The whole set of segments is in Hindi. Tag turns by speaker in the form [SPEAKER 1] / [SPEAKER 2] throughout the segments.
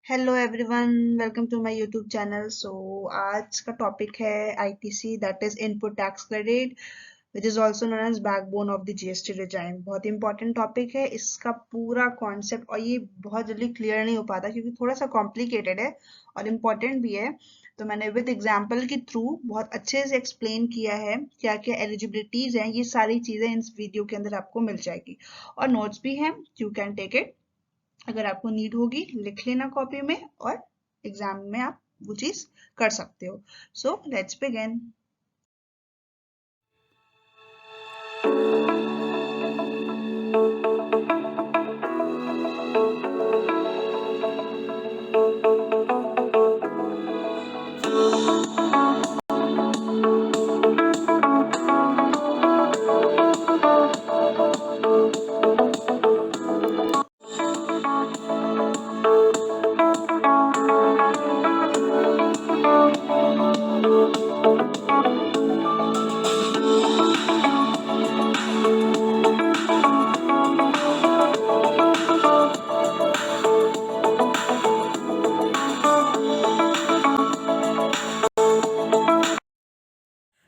[SPEAKER 1] Hello everyone, welcome to my YouTube channel. आज का टॉपिक है ITC, that is input tax credit, which is also known as backbone of the GST regime. बहुत इंपॉर्टेंट टॉपिक है। इसका पूरा कॉन्सेप्ट और ये बहुत जल्दी क्लियर नहीं हो पाता क्योंकि थोड़ा सा कॉम्प्लिकेटेड है और इम्पॉर्टेंट भी है। तो मैंने विद एग्जाम्पल के थ्रू बहुत अच्छे से एक्सप्लेन किया है क्या क्या एलिजिबिलिटीज हैं। ये सारी चीजें इस वीडियो के अंदर आपको मिल जाएगी और नोट्स भी हैं, यू कैन टेक इट। अगर आपको नीड होगी लिख लेना कॉपी में और एग्जाम में आप वो चीज कर सकते हो। So let's begin.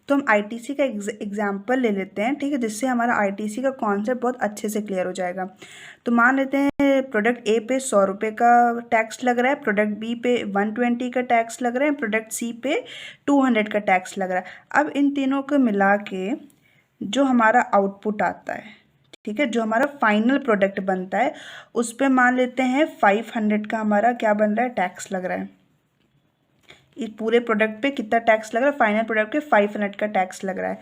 [SPEAKER 1] तो हम आईटीसी का एग्जाम्पल ले लेते हैं, ठीक है, जिससे हमारा आईटीसी का कॉन्सेप्ट बहुत अच्छे से क्लियर हो जाएगा। तो मान लेते हैं प्रोडक्ट ए पे 100 रुपये का टैक्स लग रहा है, प्रोडक्ट बी पे 120 का टैक्स लग रहा है, प्रोडक्ट सी पे 200 का टैक्स लग रहा है। अब इन तीनों को मिला के जो हमारा आउटपुट आता है, ठीक है, जो हमारा फाइनल प्रोडक्ट बनता है, उस पर मान लेते हैं 500 का हमारा क्या बन रहा है, टैक्स लग रहा है। इस पूरे प्रोडक्ट पे कितना टैक्स लग रहा है, फाइनल प्रोडक्ट पे 500 का टैक्स लग रहा है।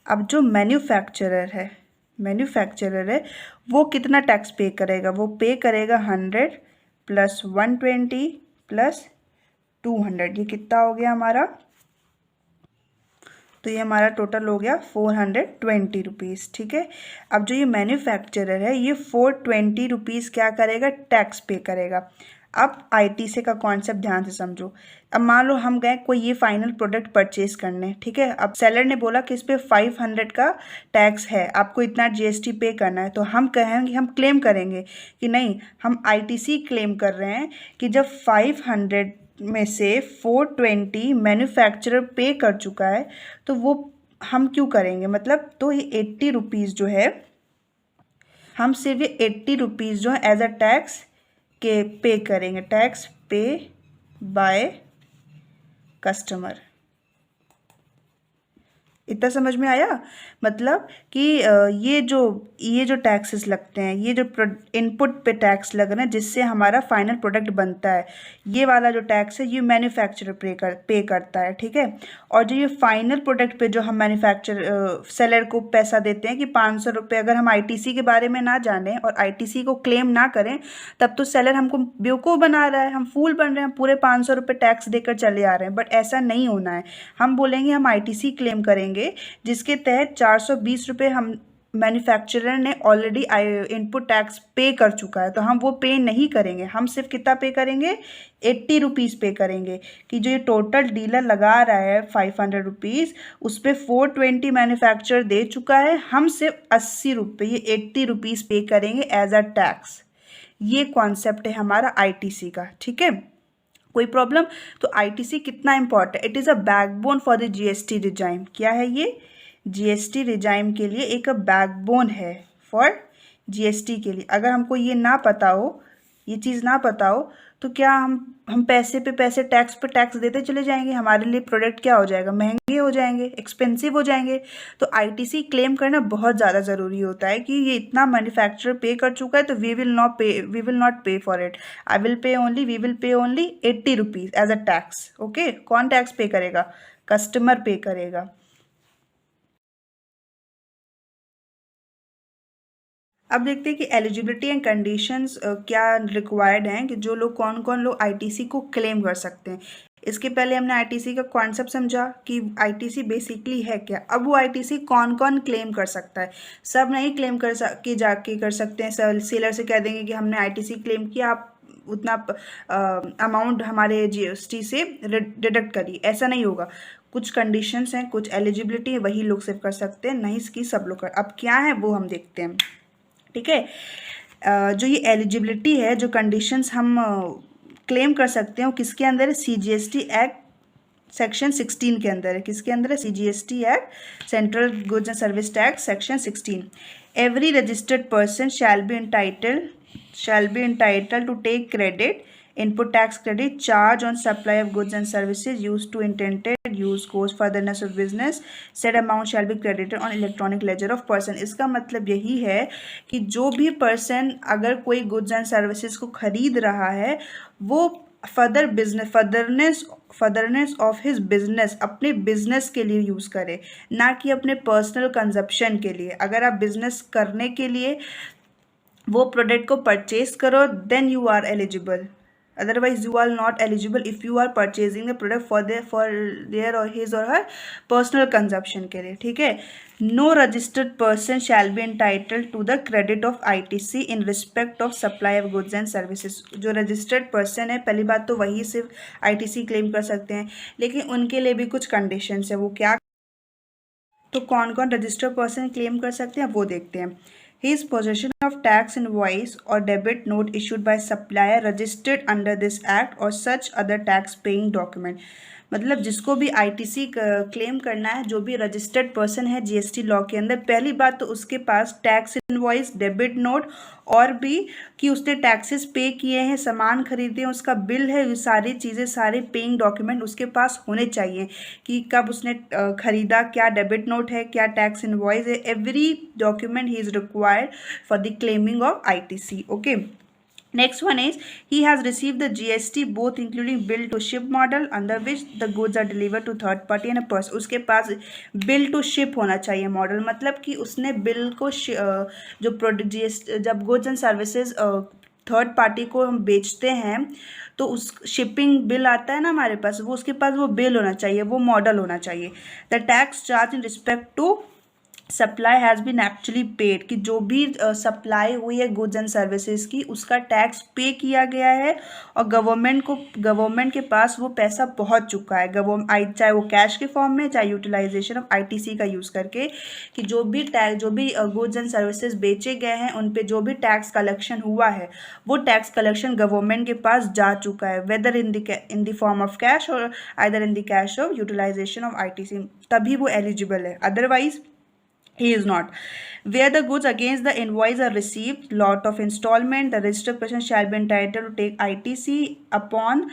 [SPEAKER 1] अब जो मैन्युफैक्चरर है वो कितना टैक्स पे करेगा, वो पे करेगा 100 प्लस 120 प्लस 200। ये कितना हो गया हमारा, तो ये हमारा टोटल हो गया 420 रुपीज़, ठीक है। अब जो ये मैन्युफैक्चरर है ये 420 रुपीज़ क्या करेगा, टैक्स पे करेगा। अब आईटीसी का कॉन्सेप्ट ध्यान से समझो। अब मान लो हम गए कोई ये फाइनल प्रोडक्ट परचेज करने, ठीक है। अब सेलर ने बोला कि इस पे 500 का टैक्स है, आपको इतना जीएसटी पे करना है। तो हम कहेंगे, हम क्लेम करेंगे कि नहीं, हम आईटीसी क्लेम कर रहे हैं कि जब 500 में से 420 मैन्युफैक्चरर पे कर चुका है तो वो हम क्यों करेंगे, मतलब तो ये 80 रुपीज़ जो है, हम सिर्फ ये 80 रुपीज़ जो है एज अ टैक्स के पे करेंगे, टैक्स पे बाय कस्टमर। इतना समझ में आया? मतलब कि ये जो टैक्सेस लगते हैं, ये जो इनपुट पे टैक्स लग रहे हैं जिससे हमारा फाइनल प्रोडक्ट बनता है, ये वाला जो टैक्स है ये मैन्युफैक्चरर पे करता है, ठीक है। और जो ये फाइनल प्रोडक्ट पे जो हम सेलर को पैसा देते हैं कि 500 रुपये, अगर हम आईटीसी के बारे में ना जाने और आईटीसी को क्लेम ना करें तब तो सेलर हमको बेवकूफ़ बना रहा है, हम फूल बन रहे हैं, पूरे 500 रुपये टैक्स देकर चले आ रहे हैं। बट ऐसा नहीं होना है। हम बोलेंगे हम आईटीसी क्लेम करेंगे जिसके तहत 420 रुपये हम मैन्युफैक्चरर ने ऑलरेडी इनपुट टैक्स पे कर चुका है, तो हम वो पे नहीं करेंगे। हम सिर्फ कितना पे करेंगे, 80 रुपीज़ पे करेंगे कि जो ये टोटल डीलर लगा रहा है 500 रुपीज़, उस पर 420 मैन्युफैक्चरर दे चुका है, हम सिर्फ 80 रुपये, ये 80 रुपीज़ पे करेंगे एज अ टैक्स। ये कॉन्सेप्ट है हमारा आईटीसी का, ठीक है। कोई प्रॉब्लम? तो आईटीसी कितना important, it is a backbone for the GST regime. क्या है ये? जीएसटी रिजाइम के लिए एक बैकबोन है फॉर जीएसटी के लिए। अगर हमको ये ना पता हो, ये चीज़ ना पता हो, तो क्या हम पैसे पे पैसे, टैक्स पे टैक्स देते चले जाएंगे, हमारे लिए प्रोडक्ट क्या हो जाएगा, महंगे हो जाएंगे, एक्सपेंसिव हो जाएंगे। तो आईटीसी क्लेम करना बहुत ज़्यादा ज़रूरी होता है कि ये इतना मैन्युफैक्चरर पे कर चुका है तो we will not pay for it. We will pay only 80 rupees as a tax. Okay, कौन टैक्स पे करेगा? कस्टमर पे करेगा। अब देखते हैं कि एलिजिबिलिटी एंड कंडीशंस क्या रिक्वायर्ड हैं, कि जो लोग कौन कौन लोग आईटीसी को क्लेम कर सकते हैं। इसके पहले हमने आईटीसी का कॉन्सेप्ट समझा कि आईटीसी बेसिकली है क्या। अब वो आईटीसी कौन कौन क्लेम कर सकता है। सब नहीं क्लेम के जाके कर सकते हैं, सेलर से कह देंगे कि हमने आईटीसी क्लेम किया, आप उतना अमाउंट हमारे जीएसटी से डिडक्ट करिए, ऐसा नहीं होगा। कुछ कंडीशंस हैं, कुछ एलिजिबिलिटी है, वही लोग सिर्फ कर सकते हैं, नहीं इसकी सब लोग कर। अब क्या है वो हम देखते हैं, ठीक है। जो ये एलिजिबिलिटी है, जो कंडीशंस हम क्लेम कर सकते हैं वो किसके अंदर है, CGST एक्ट सेक्शन 16 के अंदर है। किसके अंदर है, CGST act, central goods and service tax section 16। Every registered person shall be entitled to take credit, input tax credit, charge on supply of goods and services used to intended use, course furtherance of business, said amount shall be credited on electronic ledger of person। इसका मतलब यही है कि जो भी पर्सन अगर कोई गुड्स एंड सर्विसेज को खरीद रहा है वो फर्दरनेस ऑफ हिज बिजनेस अपने बिजनेस के लिए यूज़ करे, ना कि अपने पर्सनल कंजप्शन के लिए। अगर आप बिजनेस करने के लिए वो प्रोडक्ट को परचेज करो then you are eligible, otherwise you are not eligible if you are purchasing the product for their or his or her personal consumption के लिए, ठीक है। No registered person shall be entitled to the credit of ITC in respect of supply of goods and services। जो registered person है, पहली बात तो वही सिर्फ ITC क्लेम कर सकते हैं, लेकिन उनके लिए भी कुछ कंडीशंस है। वो क्या, तो कौन कौन रजिस्टर्ड पर्सन क्लेम कर सकते हैं वो देखते हैं। His possession of tax invoice or debit note issued by supplier registered under this act or such other tax paying document। मतलब जिसको भी ITC क्लेम करना है, जो भी रजिस्टर्ड पर्सन है GST लॉ के अंदर, पहली बात तो उसके पास टैक्स इनवॉइस, डेबिट नोट और भी कि उसने टैक्सेस पे किए हैं, सामान खरीदे हैं, उसका बिल है, ये सारी चीज़ें, सारे पेइंग डॉक्यूमेंट उसके पास होने चाहिए कि कब उसने खरीदा, क्या डेबिट नोट है, क्या टैक्स इनवॉइस है। Every document he is required for the claiming of ITC। Okay, next one is he has received the GST both including bill to ship model under which the goods are delivered to third party and a person। उसके पास bill to ship होना चाहिए मॉडल, मतलब कि उसने बिल को जो प्रोडक्ट जब goods and services third party को हम बेचते हैं तो उस शिपिंग बिल आता है ना हमारे पास, वो उसके पास वो बिल होना चाहिए, वो मॉडल होना चाहिए। The tax charge in respect to supply has been actually paid, कि जो भी सप्लाई हुई है गुड्स एंड सर्विसेज की उसका टैक्स पे किया गया है और गवर्नमेंट के पास वो पैसा पहुंच चुका है, चाहे वो कैश के फॉर्म में, चाहे यूटिलाइजेशन ऑफ ITC का यूज़ करके, कि जो भी गुड्स एंड सर्विसेज बेचे गए हैं उन पे जो भी टैक्स कलेक्शन हुआ है वो टैक्स कलेक्शन गवर्नमेंट के पास जा चुका है, whether in the form of cash और either in the cash of utilization of ITC, तभी वो एलिजिबल है, otherwise he is not। Where the goods against the invoice are received lot of installment, the registered person shall be entitled to take ITC upon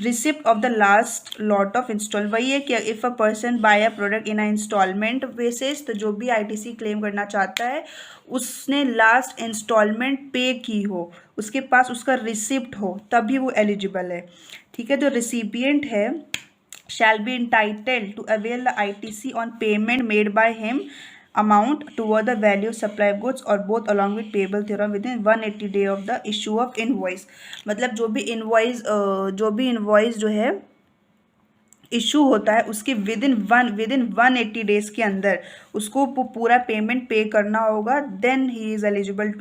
[SPEAKER 1] receipt of the last lot of installment। वही है कि if a person buy a product in a installment basis, तो जो भी ITC क्लेम करना चाहता है उसने लास्ट इंस्टॉलमेंट पे की हो, उसके पास उसका रिसिप्ट हो, तभी वो एलिजिबल है, ठीक है। जो रिसिपिएंट है shall be entitled to avail the ITC on payment made by him amount toward the value supply of goods or both along with payable thereon within 180 day of the issue of invoice। मतलब जो भी इनवॉइस जो है इशू होता है उसके विदिन 180 डेज के अंदर उसको पूरा पेमेंट पे करना होगा, then he is eligible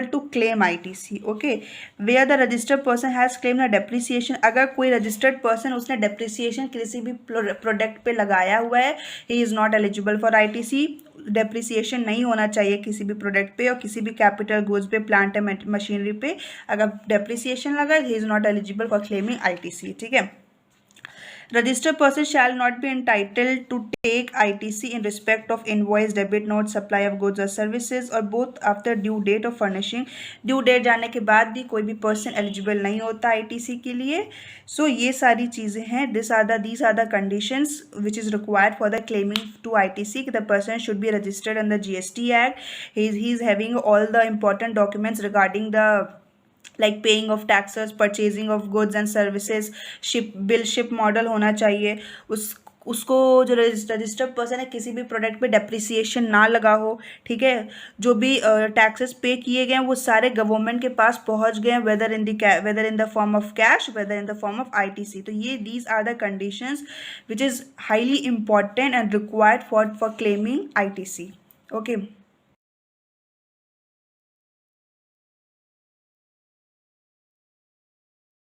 [SPEAKER 1] to claim ITC। Okay, where the registered person has claim the depreciation. अगर कोई रजिस्टर्ड पर्सन उसने डेप्रिसिएशन किसी भी प्रोडक्ट पे लगाया हुआ है, he is not eligible for ITC। Depreciation नहीं होना चाहिए किसी भी प्रोडक्ट पे और किसी भी कैपिटल गुड्स पे, प्लांट एंड मशीनरी पे अगर डेप्रिसिएशन लगा, he is not eligible for claiming ITC, ठीक है। Registered person shall not be entitled to take ITC in respect of invoice, debit note, supply of goods or services or both after due date of furnishing। due date जाने के बाद भी कोई भी person eligible नहीं होता ITC के लिए। So ये सारी चीज़ें हैं, these are the conditions which is required for the claiming to ITC। The person should be registered under GST Act, he is having all the important documents regarding the like paying of taxes, purchasing of goods and services, ship model होना चाहिए, उसको जो रजिस्टर्ड पर्सन है किसी भी प्रोडक्ट पे डेप्रिसिएशन ना लगा हो, ठीक है। जो भी टैक्सेस पे किए गए हैं वो सारे गवर्नमेंट के पास पहुंच गए हैं, whether in the form of cash, whether in the form of ITC। तो ये these are the conditions which is highly important and required for claiming ITC। Okay.